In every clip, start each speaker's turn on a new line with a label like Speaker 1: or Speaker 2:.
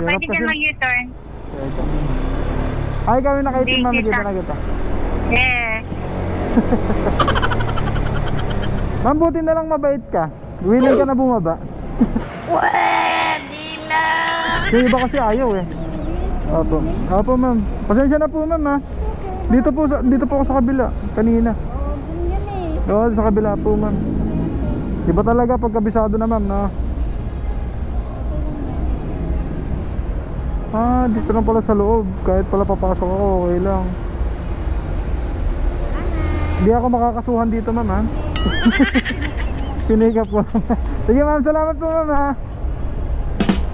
Speaker 1: Pwede ka mag-U-turn.
Speaker 2: Ay, kami nakaitim, ma'am. Nakita na kita.
Speaker 1: Yeah.
Speaker 2: Ma'am, buti na lang mabait ka. Willing ka na bumaba.
Speaker 1: Pwede na.
Speaker 2: Yung iba kasi ayaw eh. Opo. Opo, ma'am. Pasensya na po, ma'am, ha. Dito po ako sa kabila. Kanina. Oo, sa kabila po, ma'am. Iba talaga pag kabisado na, ma'am, no? Ah, dito na pala sa loob. Kahit pala papasok ako, okay lang. Hindi ako makakasuhan dito, ma'am, ha. Pinikap po. Sige, ma'am, salamat po, ma'am, ha.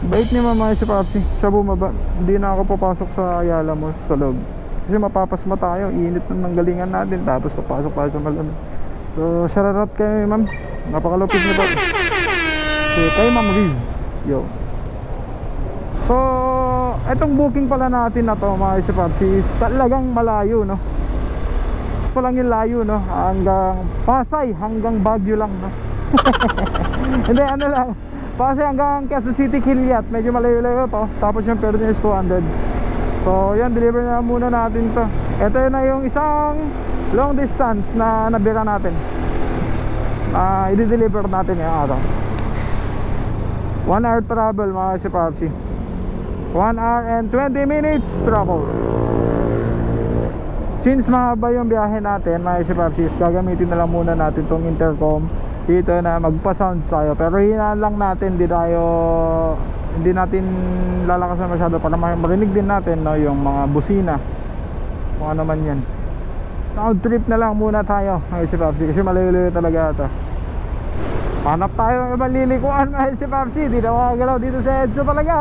Speaker 2: Bait ni mama si Papsi. Siya bumaba. Hindi na ako papasok sa Ayala mo sa loob. Kasi mapapasma tayo. Init ng galingan natin. Tapos papasok tayo sa malamig. So, shoutout kay ma'am. Napakalupit na po. So, kay ma'am Riz. Yo. So, etong booking pala natin na to, mga si Papsi, is talagang malayo, no? Ito lang yung layo, no? Hanggang Pasay, hanggang Baguio lang, no? Hindi, ano lang, Pasay hanggang Quezon City, Kiliat. Medyo malayo-layo to. Tapos yung Perdian is 200. So yan, deliver na muna natin to. Ito na yung isang long distance na nabira natin. I-deliver natin yung araw. 1 hour travel, mga si Papsi. 1 hour and 20 minutes travel. Since mahaba yung biyahe natin, mga si Papsi, gagamitin na lang muna natin tong intercom dito na magpa-sounds tayo. Pero hinaan lang natin, hindi natin lalakasan masyado para marinig din natin, no, yung mga busina, kung ano man yan. Sound trip na lang muna tayo, mga si Papsi, kasi malayo-layo talaga ito. Hanap tayo ng ibang lilikuan, mga si Papsi. Di na makagalaw dito sa EDSA talaga.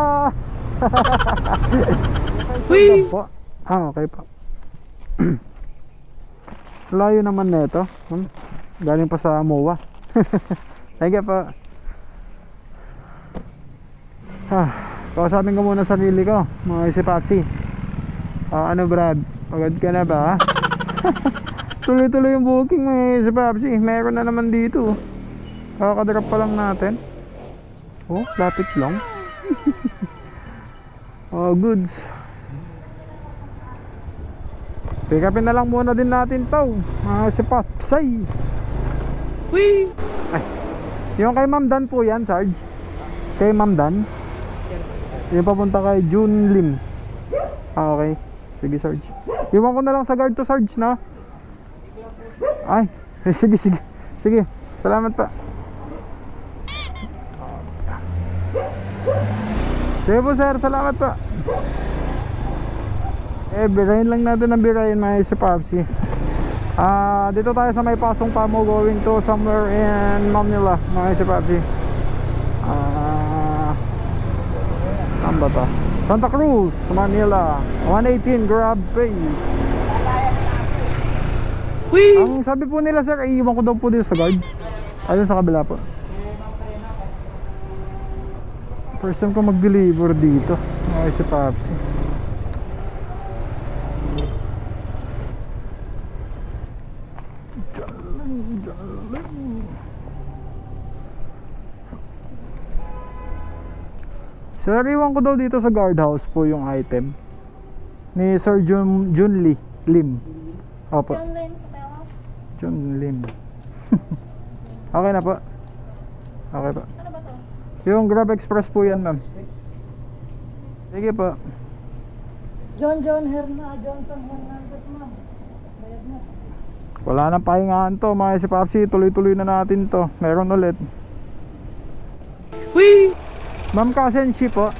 Speaker 2: Okay po. Layo naman nito. Galing pa sa MOA. Thank you po. Kausapin ko muna sarili ko, mga si Papsi. Ano Brad, pagod ka na ba? Tuloy-tuloy yung booking, mga si Papsi. Meron na naman dito. Kakadrop pa lang natin. Oh, lapit lang. Oh, goods. Pick upin na lang muna din natin to, mga si Papsi. Wee! Ay, yung kay Ma'am Dan po yan, Sarge. Kay Ma'am Dan. Yung papunta kay June Lim. Okay. Sige, Sarge. Iwan ko na lang sa guard to, Sarge, na. Ay, sige. Sige, salamat pa. Sige po, sir, salamat pa. Birahin lang natin ang birahin, mga si Papsi. Dito tayo sa may pasong Tamo, going to somewhere in Manila, mga si Papsi. Saan ba to? Santa Cruz, Manila. 118 Grab Pay. Ang sabi po nila, sir, iiwan ko daw po dito sa guard. Ayun sa kabila po. First time ko mag-deliver dito, mga si Papsi. Sir, iwan ko daw dito sa guardhouse po yung item ni Sir Jun Lim. Opo. Jun Lim. Okay na po. Okay po.
Speaker 1: Ano ba to?
Speaker 2: Yung Grab Express po yan, ma'am. Sige po.
Speaker 3: Johnson Hernandez, ma'am. Bayad na.
Speaker 2: Wala nang pahingahan to, mga si Papsi. Tuloy-tuloy na natin to. Meron ulit. Whee! Ma'am Kasenshi po.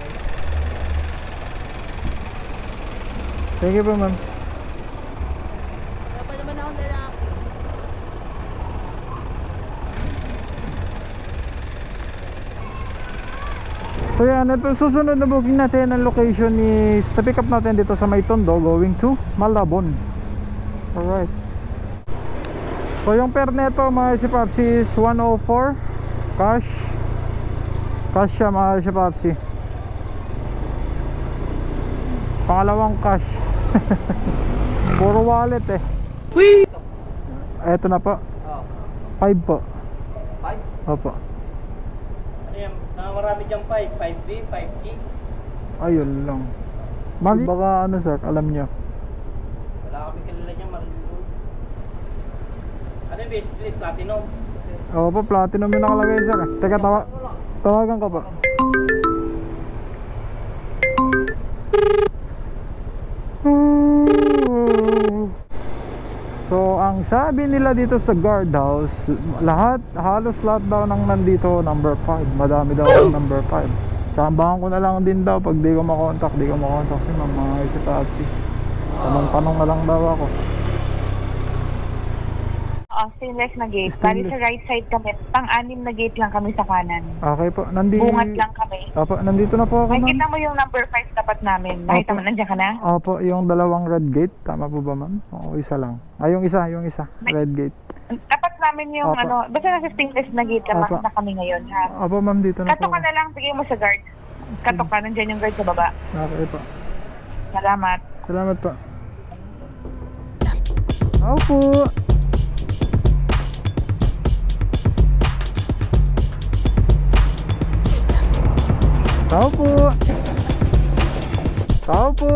Speaker 2: Thank you po, ma'am.
Speaker 1: Wala pa naman akong lalaki.
Speaker 2: So yan, ito susunod na booking natin. Ang location is na-pick up natin dito sa Maytondo, going to Malabon. Alright. So yung per neto, mga si Papsi, is 104 cash. Cash siya, mga si Papsi. Pangalawang cash. Puro wallet eh. Whee! Eto na po. 5 po. Opo.
Speaker 3: Ano yan? Marami dyan 5. 5B, 5G.
Speaker 2: Ayun lang. Baka ano sir, alam niyo.
Speaker 3: Wala kami kilala niya, marunong. Ano yung base street? Platinum?
Speaker 2: Opo, platinum yung nakalagay sir. Teka, tawagan ko pa. So, ang sabi nila dito sa guardhouse, halos lahat daw ng nandito number 5. Madami daw ang number 5. Tsambahan ko na lang din daw pag di ko makontak si mama si Patsy. Tanong na lang daw ako.
Speaker 1: Stainless na gate. Bali sa right side kami. Pang-anim na gate lang kami sa kanan.
Speaker 2: Okay po,
Speaker 1: Bungat lang kami.
Speaker 2: Opo, nandito na po ako ma'am.
Speaker 1: Makikita mo yung number 5 tapat namin. Nakita mo, nandiyan ka na?
Speaker 2: Opo, yung dalawang red gate. Tama po ba ma'am? Oo, isa lang. Yung isa. Red gate.
Speaker 1: Tapat namin yung
Speaker 2: Opo.
Speaker 1: basta nasa stainless na gate lang
Speaker 2: Opo.
Speaker 1: na kami ngayon, ha?
Speaker 2: Opo ma'am, dito na
Speaker 1: Katok
Speaker 2: po.
Speaker 1: ka na lang, bigay mo sa guard. Katok ka, nandiyan yung guard sa baba.
Speaker 2: Okay po.
Speaker 1: Salamat.
Speaker 2: Salamat po. Opo. Tao po.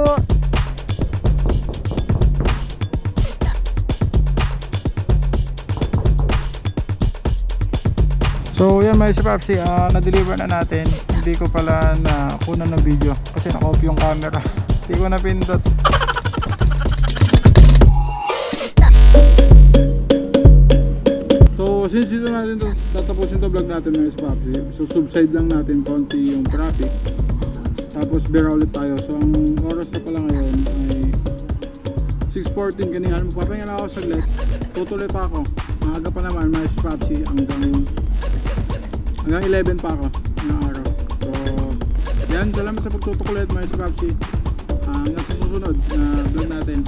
Speaker 2: So yan mga Papsi, na-deliver na natin. Hindi ko pala na kunan ng video kasi naka-off yung camera. Hindi ko napindot. So since dito natin tatapusin to vlog natin mga Papsi, so subside lang natin konti yung traffic. Tapos bear ulit tayo. So ang oras na pala ngayon ay 6:14 kanina. Magpapahinga na ako saglit. Tutuloy pa ako. Maaga pa naman mga Papsi hanggang 11 pa ako ng araw. So yan, salamat sa pagtutukulit mga Papsi. Hanggang sa susunod na vlog natin,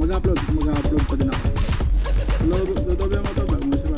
Speaker 2: mag-upload pa din ako. Dodoble mo ito ba mga